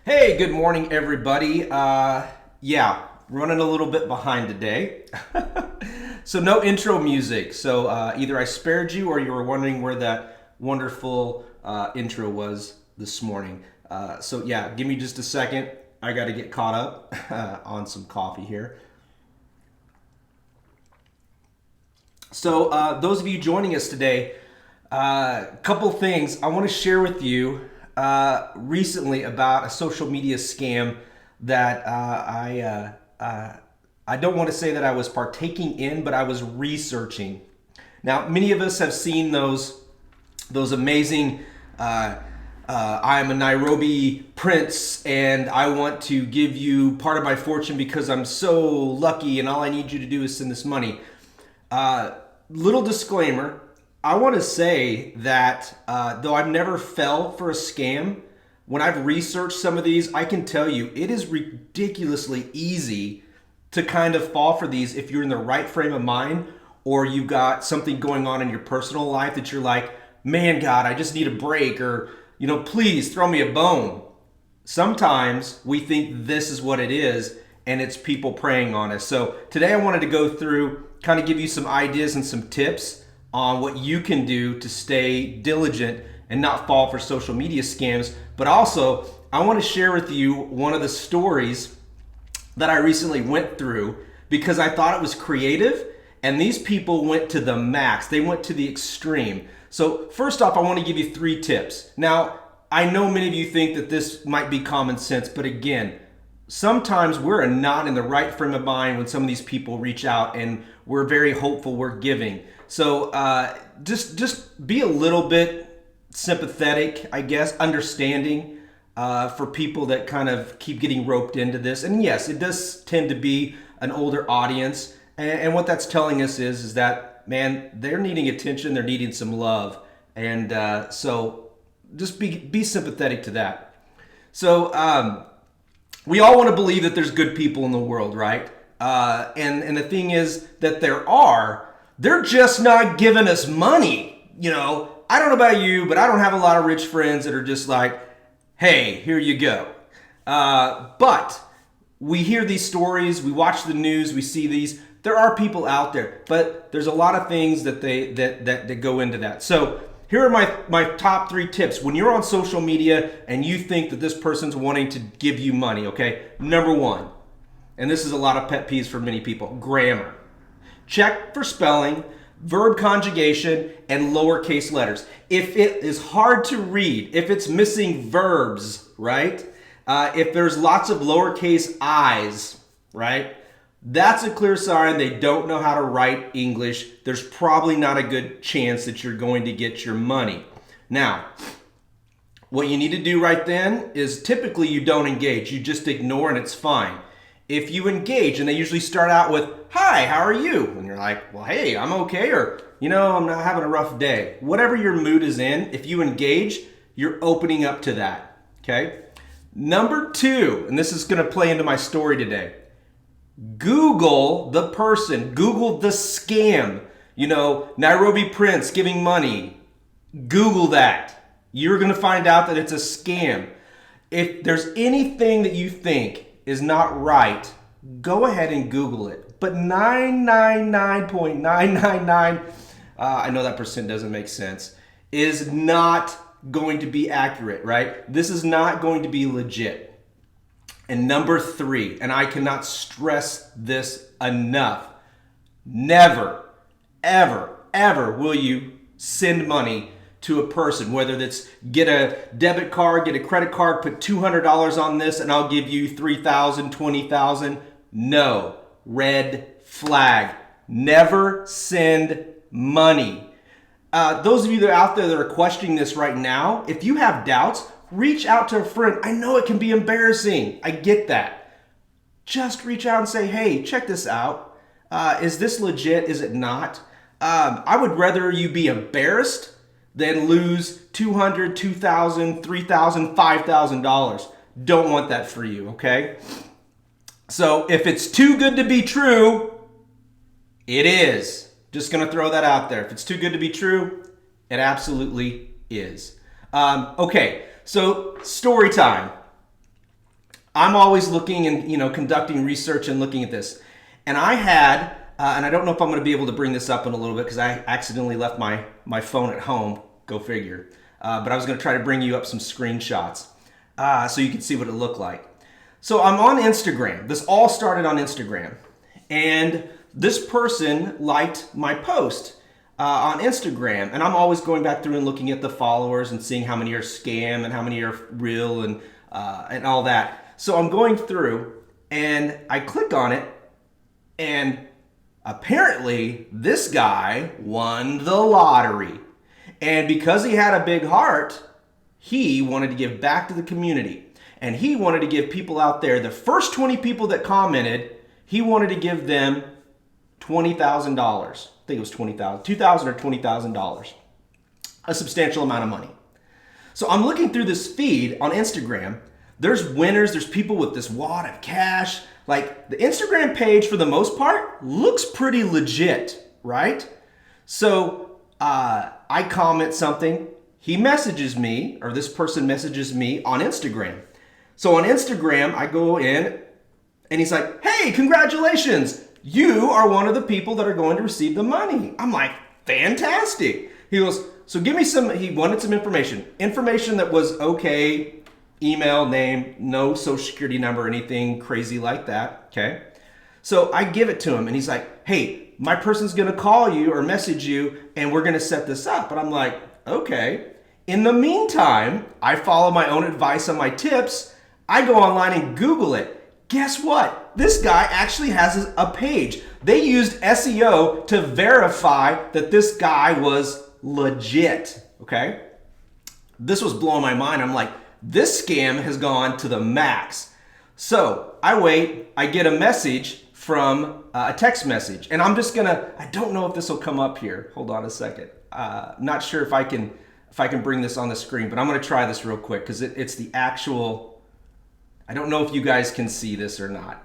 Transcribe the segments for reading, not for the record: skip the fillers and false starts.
Hey, good morning, everybody. Yeah, running a little bit behind today. So no intro music. So either I spared you or you were wondering where that wonderful intro was this morning. So yeah, give me just a second. I got to get caught up on some coffee here. So those of you joining us today, a couple things I want to share with you recently about a social media scam that I don't want to say that I was partaking in, but I was researching. Now, many of us have seen those amazing. I'm a Nairobi prince, and I want to give you part of my fortune because I'm so lucky, and all I need you to do is send this money. Little disclaimer, I want to say that though I've never fell for a scam, when I've researched some of these, I can tell you it is ridiculously easy to kind of fall for these if you're in the right frame of mind or you've got something going on in your personal life that you're like, man, God, I just need a break, or, please throw me a bone. Sometimes we think this is what it is, and it's people preying on us. So today I wanted to go through, kind of give you some ideas and some tips on what you can do to stay diligent and not fall for social media scams. But also, I want to share with you one of the stories that I recently went through because I thought it was creative, and these people went to the max. They went to the extreme. So first off, I want to give you 3 tips. Now, I know many of you think that this might be common sense, but again, sometimes we're not in the right frame of mind when some of these people reach out, and we're very hopeful, we're giving. So just be a little bit sympathetic, I guess, understanding for people that kind of keep getting roped into this. And yes, it does tend to be an older audience. And what that's telling us is that, man, they're needing attention, they're needing some love. And so just be sympathetic to that. So we all want to believe that there's good people in the world, right? And the thing is that they're just not giving us money. I don't know about you, but I don't have a lot of rich friends that are just like, hey, here you go. But we hear these stories, we watch the news, we see these. There are people out there, but there's a lot of things that that go into that. So here are my top 3 tips when you're on social media and you think that this person's wanting to give you money, okay? Number 1, and this is a lot of pet peeves for many people, grammar. Check for spelling, verb conjugation, and lowercase letters. If it is hard to read, if it's missing verbs, right? If there's lots of lowercase i's, right? That's a clear sign they don't know how to write English. There's probably not a good chance that you're going to get your money. Now, what you need to do right then is typically you don't engage. You just ignore and it's fine. If you engage, and they usually start out with, hi, how are you? And you're like, well, hey, I'm okay, or, I'm not having a rough day. Whatever your mood is in, if you engage, you're opening up to that, okay? Number 2, and this is going to play into my story today. Google the person. Google the scam. Nairobi Prince giving money. Google that. You're going to find out that it's a scam. If there's anything that you think is not right, go ahead and Google it. But 999.999, I know that percent doesn't make sense, is not going to be accurate, right? This is not going to be legit. And number 3, and I cannot stress this enough, never, ever, ever will you send money to a person, whether that's get a debit card, get a credit card, put $200 on this and I'll give you $3,000, $20,000. No, red flag. Never send money. Those of you that are out there that are questioning this right now, if you have doubts, reach out to a friend. I know it can be embarrassing. I get that. Just reach out and say, hey, check this out. Is this legit? Is it not? I would rather you be embarrassed than lose $200, $2,000, $3,000, $5,000. Don't want that for you, okay? So if it's too good to be true, it is. Just going to throw that out there. If it's too good to be true, it absolutely is. Okay, so story time. I'm always looking and, conducting research and looking at this. And I had, and I don't know if I'm going to be able to bring this up in a little bit because I accidentally left my phone at home. Go figure. But I was going to try to bring you up some screenshots so you can see what it looked like. So I'm on Instagram. This all started on Instagram. And this person liked my post on Instagram. And I'm always going back through and looking at the followers and seeing how many are scam and how many are real and all that. So I'm going through and I click on it, and apparently this guy won the lottery. And because he had a big heart, he wanted to give back to the community. And he wanted to give people out there, the first 20 people that commented, he wanted to give them $20,000. I think it was $20,000, $2,000 or $20,000. A substantial amount of money. So I'm looking through this feed on Instagram. There's winners, there's people with this wad of cash. Like, the Instagram page, for the most part, looks pretty legit, right? So I comment something. He messages me, or this person messages me on Instagram. So on Instagram, I go in, and he's like, hey, congratulations. You are one of the people that are going to receive the money. I'm like, fantastic. He goes, so give me he wanted some information. Information that was okay. Email, name, no social security number, anything crazy like that, okay? So I give it to him, and he's like, hey, my person's gonna call you or message you, and we're gonna set this up. And I'm like, okay. In the meantime, I follow my own advice on my tips. I go online and Google it. Guess what? This guy actually has a page. They used SEO to verify that this guy was legit, okay? This was blowing my mind. I'm like, this scam has gone to the max. So I wait, I get a message from a text message, and I'm just gonna, I don't know if this will come up here. Hold on a second. Not sure if I can bring this on the screen, but I'm gonna try this real quick because it's the actual, I don't know if you guys can see this or not.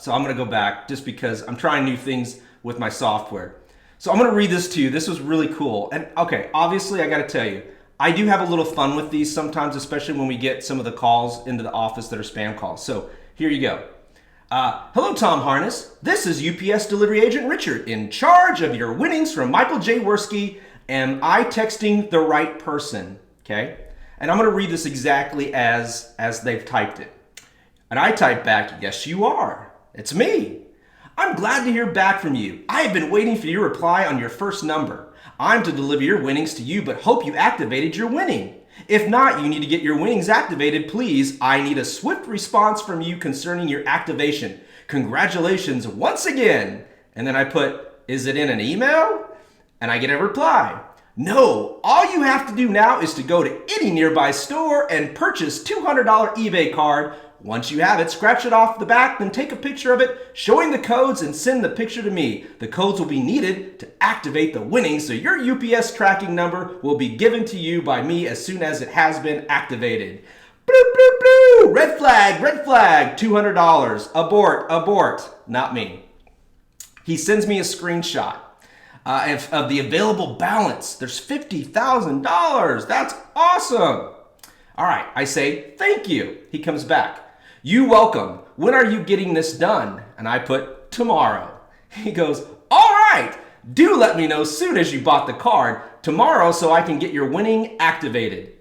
So I'm gonna go back just because I'm trying new things with my software. So I'm gonna read this to you. This was really cool. And okay, obviously I gotta tell you, I do have a little fun with these sometimes, especially when we get some of the calls into the office that are spam calls. So here you go. Hello, Tom Harness. This is UPS Delivery Agent Richard, in charge of your winnings from Michael J. Worski. Am I texting the right person? Okay. And I'm going to read this exactly as they've typed it. And I type back, yes, you are. It's me. I'm glad to hear back from you. I have been waiting for your reply on your first number. I'm to deliver your winnings to you, but hope you activated your winning. If not, you need to get your winnings activated, please. I need a swift response from you concerning your activation. Congratulations once again. And then I put, is it in an email? And I get a reply. No, all you have to do now is to go to any nearby store and purchase $200 eBay card. Once you have it, scratch it off the back, then take a picture of it, showing the codes, and send the picture to me. The codes will be needed to activate the winnings, so your UPS tracking number will be given to you by me as soon as it has been activated. Bloop, bloop, bloop. Red flag, $200. Abort. Not me. He sends me a screenshot of the available balance. There's $50,000. That's awesome. All right, I say, thank you. He comes back. You welcome. When are you getting this done? And I put, tomorrow. He goes, all right. Do let me know soon as you bought the card tomorrow so I can get your winning activated.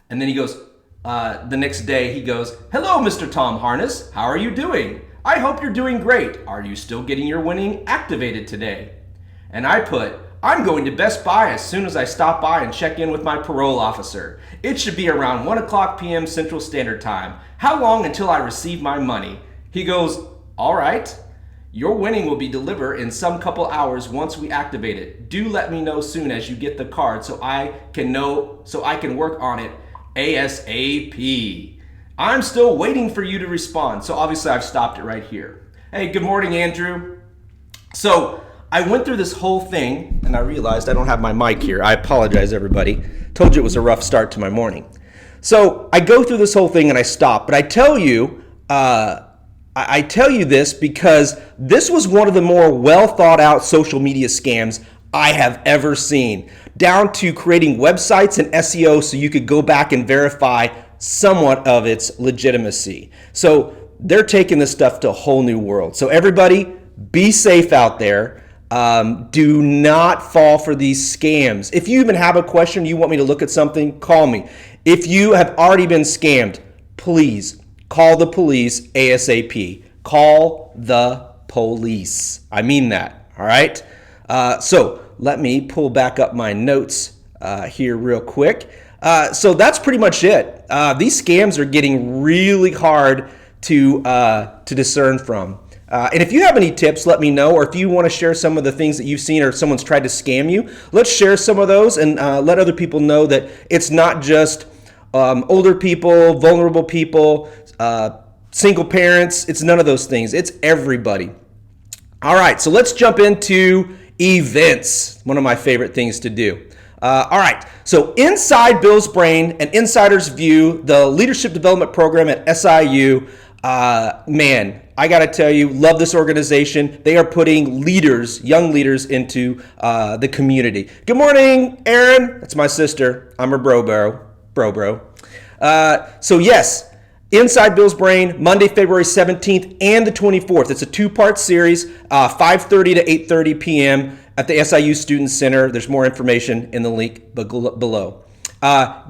And then he goes, the next day he goes, hello, Mr. Tom Harness. How are you doing? I hope you're doing great. Are you still getting your winning activated today? And I put, I'm going to Best Buy as soon as I stop by and check in with my parole officer. It should be around 1 o'clock p.m. Central Standard Time. How long until I receive my money? He goes, all right. Your winning will be delivered in some couple hours once we activate it. Do let me know soon as you get the card so I can work on it ASAP. I'm still waiting for you to respond. So obviously I've stopped it right here. Hey, good morning, Andrew. So I went through this whole thing and I realized I don't have my mic here. I apologize, everybody. Told you it was a rough start to my morning. So I go through this whole thing and I stop. But I tell you this because this was one of the more well thought out social media scams I have ever seen. Down to creating websites and SEO so you could go back and verify somewhat of its legitimacy. So they're taking this stuff to a whole new world. So everybody, be safe out there. Do not fall for these scams. If you even have a question, you want me to look at something, call me. If you have already been scammed, please call the police ASAP. Call the police. I mean that, all right? So let me pull back up my notes here real quick. So that's pretty much it. These scams are getting really hard to discern from. And if you have any tips, let me know. Or if you want to share some of the things that you've seen or someone's tried to scam you, let's share some of those and let other people know that it's not just older people, vulnerable people, single parents. It's none of those things. It's everybody. All right, so let's jump into events. One of my favorite things to do. All right, so inside Bill's brain, an insider's view, the leadership development program at SIU. Man, I got to tell you, love this organization. They are putting leaders, young leaders, into the community. Good morning, Erin. That's my sister. I'm her bro. So yes, Inside Bill's Brain, Monday, February 17th and the 24th. It's a two-part series, 5:30 to 8:30 p.m. at the SIU Student Center. There's more information in the link below.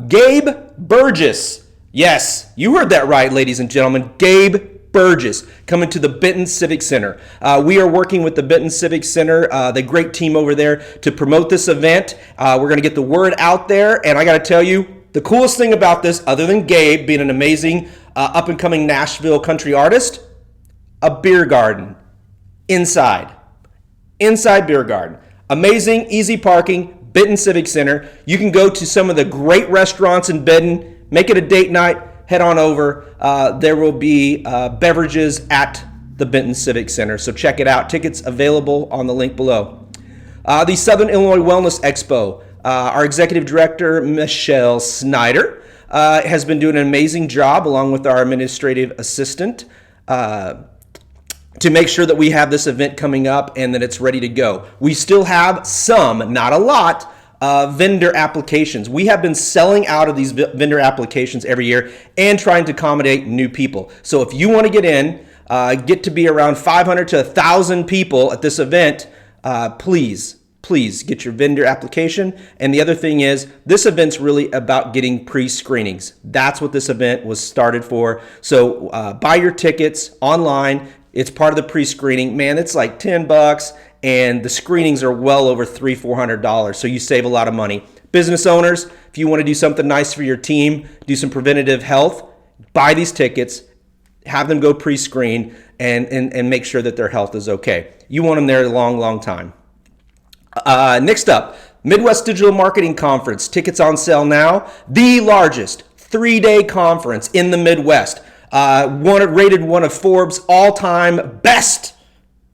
Gabe Burgess. Yes, you heard that right, ladies and gentlemen. Gabe Burgess coming to the Benton Civic Center. We are working with the Benton Civic Center, the great team over there, to promote this event. We're going to get the word out there, and I got to tell you, the coolest thing about this, other than Gabe being an amazing up-and-coming Nashville country artist, a beer garden inside beer garden. Amazing, easy parking, Benton Civic Center. You can go to some of the great restaurants in Benton, make it a date night, head on over. There will be beverages at the Benton Civic Center, so check it out. Tickets available on the link below. The Southern Illinois Wellness Expo. Our executive director, Michelle Snyder, has been doing an amazing job along with our administrative assistant to make sure that we have this event coming up and that it's ready to go. We still have some, not a lot, vendor applications. We have been selling out of these vendor applications every year and trying to accommodate new people. So if you want to get in, get to be around 500 to 1,000 people at this event, please get your vendor application. And the other thing is, this event's really about getting pre-screenings. That's what this event was started for. So buy your tickets online. It's part of the pre-screening. Man, it's like $10, and the screenings are well over $300-400. So you save a lot of money. Business owners, if you want to do something nice for your team, do some preventative health, buy these tickets, have them go pre-screen, and make sure that their health is okay. You want them there a long, long time. Next up, Midwest Digital Marketing Conference. Tickets on sale now. The largest 3-day conference in the Midwest. Rated one of Forbes' all-time best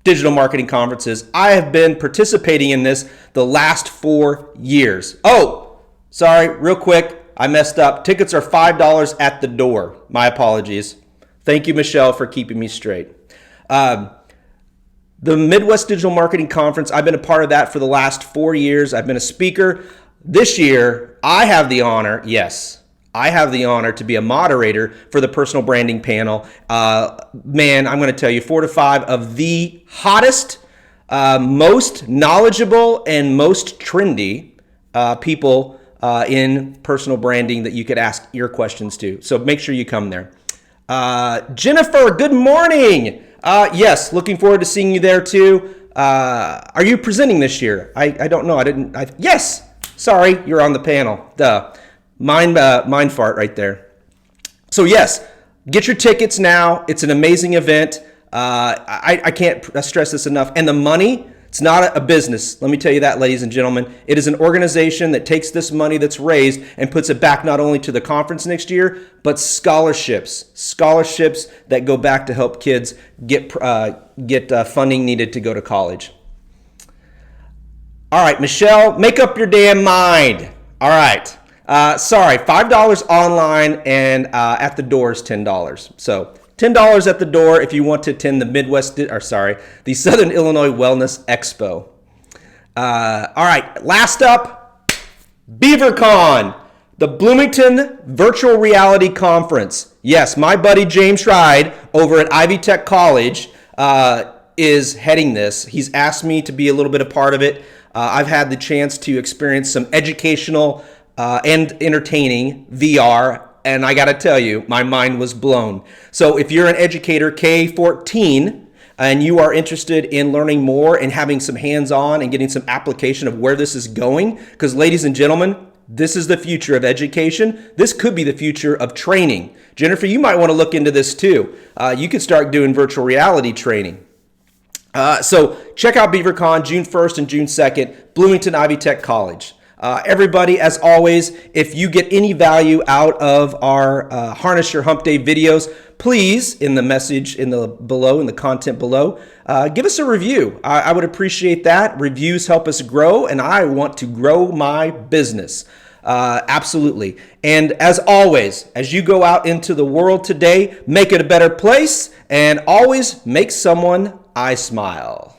digital marketing conferences. I have been participating in this the last 4 years. Oh, sorry, real quick, I messed up. Tickets are $5 at the door. My apologies. Thank you, Michelle, for keeping me straight. The Midwest Digital Marketing Conference, I've been a part of that for the last 4 years. I've been a speaker. This year, I have the honor to be a moderator for the personal branding panel. Man, I'm going to tell you, 4 to 5 of the hottest, most knowledgeable, and most trendy people in personal branding that you could ask your questions to. So make sure you come there. Jennifer, good morning. Yes, looking forward to seeing you there too. Are you presenting this year? I don't know. Yes. Sorry, you're on the panel. Duh. Mind fart right there. So yes, get your tickets now. It's an amazing event. I can't stress this enough. And the money, it's not a business. Let me tell you that, ladies and gentlemen. It is an organization that takes this money that's raised and puts it back not only to the conference next year, but scholarships that go back to help kids get funding needed to go to college. All right, Michelle, make up your damn mind. All right. Sorry, $5 online, and at the door is $10. So $10 at the door if you want to attend the Southern Illinois Wellness Expo. All right, last up, BeaverCon. The Bloomington Virtual Reality Conference. Yes, my buddy James Schride over at Ivy Tech College is heading this. He's asked me to be a little bit a part of it. I've had the chance to experience some educational and entertaining VR, and I got to tell you, my mind was blown. So if you're an educator K-14 and you are interested in learning more and having some hands-on and getting some application of where this is going, because ladies and gentlemen, this is the future of education. This could be the future of training. Jennifer, you might want to look into this too. You could start doing virtual reality training. So check out BeaverCon June 1st and June 2nd, Bloomington Ivy Tech College. Everybody, as always, if you get any value out of our Harness Your Hump Day videos, please, in the message in the content below, give us a review. I would appreciate that. Reviews help us grow, and I want to grow my business. Absolutely. And as always, as you go out into the world today, make it a better place, and always make someone eye smile.